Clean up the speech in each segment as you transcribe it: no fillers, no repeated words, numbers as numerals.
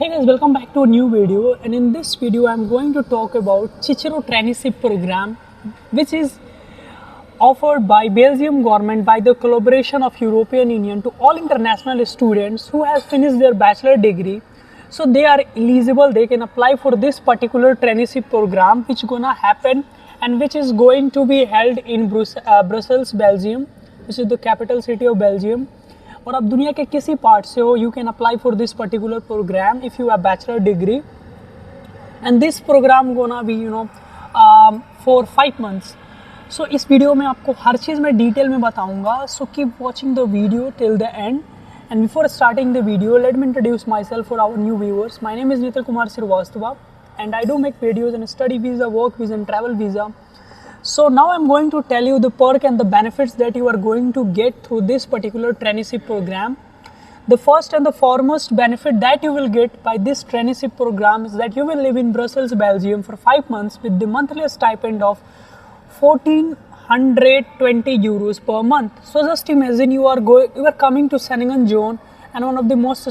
Hey guys, welcome back to a new video, and in this video I'm going to talk about Cicero Traineeship program, which is offered by Belgium government by the collaboration of European Union to all international students who have finished their bachelor degree. So they are eligible, they can apply for this particular traineeship program which gonna happen and which is going to be held in Brussels, Belgium, which is the capital city of Belgium. और आप दुनिया के किसी part से हो, you can apply for this particular programme if you have bachelor degree and this programme gonna be for 5 months. So इस video में आपको हर चीज़ मैं डिटेल में बताऊंगा. So keep watching the video till the end. And before starting the video let me introduce myself for our new viewers. My name is Nitin Kumar Srivastava and I do make videos on study visa, work visa and travel visa. So now I'm going to tell you the perk and the benefits that you are going to get through this particular traineeship program. The first and the foremost benefit that you will get by this traineeship program is that you will live in Brussels, Belgium for 5 months with the monthly stipend of 1420 euros per month. So just imagine you are coming to Schengen zone and one of the most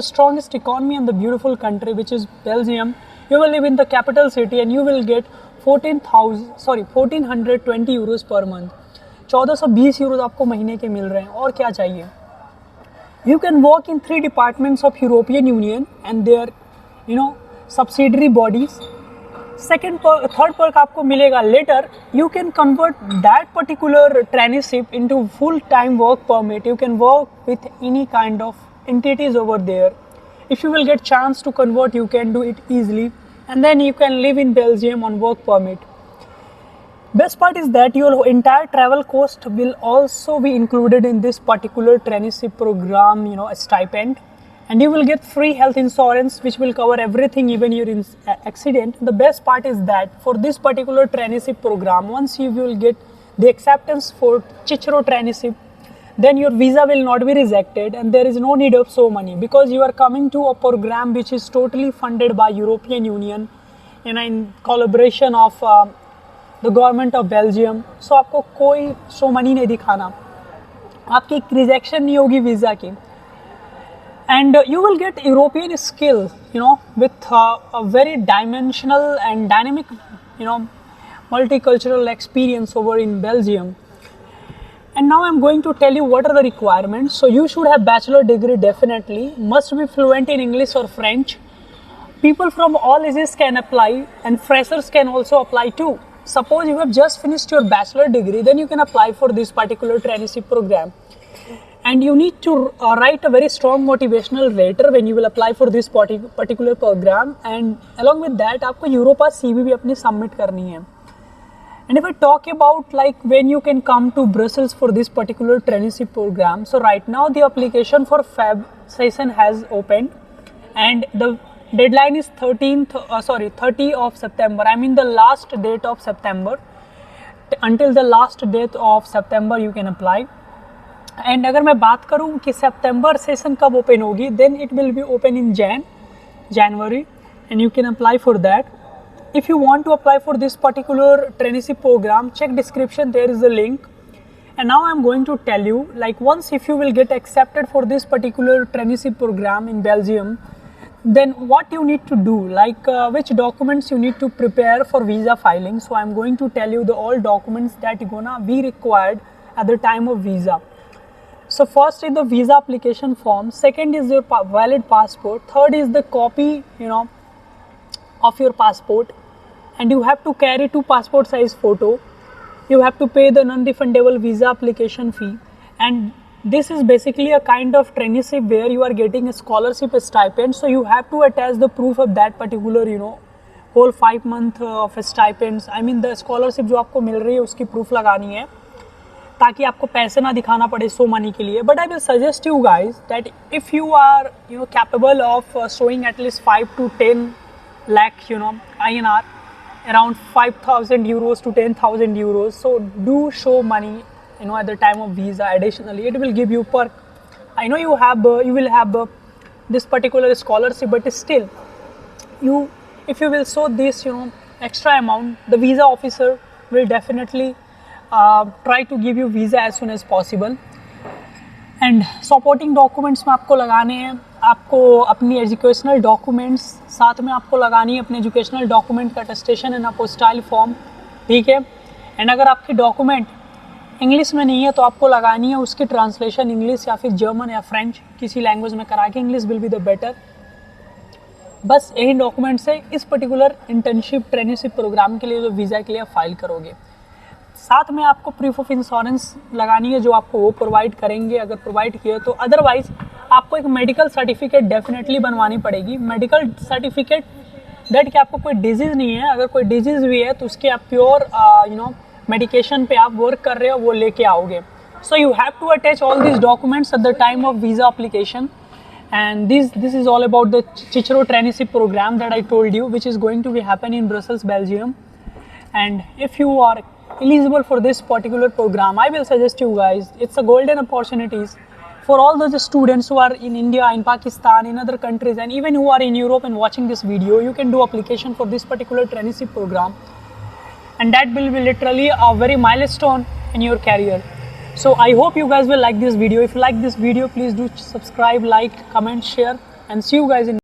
strongest economy in the beautiful country which is Belgium. You will live in the capital city and you will get 1420 euros per month. 1420 euros आपको महीने के मिल रहे हैं. और क्या चाहिए? You can work in 3 departments of European Union and their subsidiary bodies. Third perk आपको मिलेगा later. You can convert that particular traineeship into full-time work permit. You can work with any kind of entities over there. If you will get chance to convert, you can do it easily, and then you can live in Belgium on work permit. Best part is that your entire travel cost will also be included in this particular traineeship program, stipend. And you will get free health insurance which will cover everything, even your accident. The best part is that for this particular traineeship program, once you will get the acceptance for Cicero traineeship, then your visa will not be rejected and there is no need of so money, because you are coming to a program which is totally funded by European Union in collaboration of the government of Belgium. So आपको कोई so money नहीं दिखाना, आपकी rejection नहीं होगी visa की. And you will get European skill, with a very dimensional and dynamic, multicultural experience over in Belgium. And now I'm going to tell you what are the requirements. So you should have bachelor degree definitely, must be fluent in English or French. People from all ages can apply and freshers can also apply too. Suppose you have just finished your bachelor degree, then you can apply for this particular traineeship program. And you need to write a very strong motivational letter when you will apply for this particular program. And along with that, आपको Europass CV भी अपनी submit करनी है. And if I talk about like when you can come to Brussels for this particular traineeship program, so right now the application for Feb session has opened, and the deadline is 30 of September. I mean the last date of September. Until the last date of September you can apply. And अगर मैं बात करूं कि सितंबर session कब open होगी, then it will be open in January and you can apply for that. If you want to apply for this particular traineeship programme, check description, there is a link. And now I am going to tell you like once if you will get accepted for this particular traineeship programme in Belgium, then what you need to do, like which documents you need to prepare for visa filing. So I'm going to tell you the all documents that gonna be required at the time of visa. So first is the visa application form, second is your valid passport, third is the copy of your passport, and you have to carry 2 passport size photo. You have to pay the non-refundable visa application fee, and this is basically a kind of traineeship where you are getting a scholarship stipend. So you have to attach the proof of that particular whole 5 month of stipends. I mean the scholarship जो आपको मिल रही है उसकी proof लगानी है ताकि आपको पैसे ना दिखाना पड़े सो मनी के लिए. But I will suggest you guys that if you are capable of showing at least 5 to 10 lakh INR, around 5,000 euros to 10,000 euros. So do show money at the time of visa. Additionally, it will give you perk. I know you will have this particular scholarship, but still if you will show this extra amount, the visa officer will definitely try to give you visa as soon as possible. And supporting documents में आपको लगाने हैं आपको अपनी educational documents साथ में आपको लगानी है, अपने एजुकेशनल डॉक्यूमेंट का अटेस्टेशन एंड अपोस्टाइल फॉर्म, ठीक है। एंड अगर आपकी डॉक्यूमेंट इंग्लिश में नहीं है तो आपको लगानी है उसकी ट्रांसलेशन इंग्लिश या फिर जर्मन या फ्रेंच किसी लैंग्वेज में करा के, English will be the better. बस यही डॉक्यूमेंट से इस पर्टिकुलर इंटर्नशिप ट्रेनिंगशिप प्रोग्राम के लिए जो वीज़ा के लिए फाइल करोगे। साथ में आपको प्रूफ ऑफ इंश्योरेंस लगानी है जो आपको वो प्रोवाइड करेंगे अगर प्रोवाइड किए तो। अदरवाइज आपको एक मेडिकल सर्टिफिकेट डेफिनेटली बनवानी पड़ेगी। मेडिकल सर्टिफिकेट दैट कि आपको कोई डिजीज़ नहीं है, अगर कोई डिजीज़ भी है तो उसके आप प्योर मेडिकेशन पे आप वर्क कर रहे हो वो लेके आओगे। So you have to attach all this documents at the time of visa application. And this is all about the Cicero traineeship program that I told you, which is going to be happen in Brussels, Belgium. And if you are eligible for this particular program, I will suggest you guys, it's a golden opportunities for all those students who are in India, in Pakistan, in other countries, and even who are in Europe and watching this video. You can do application for this particular traineeship program, and that will be literally a very milestone in your career. So I hope you guys will like this video. If you like this video, please do subscribe, like, comment, share, and see you guys in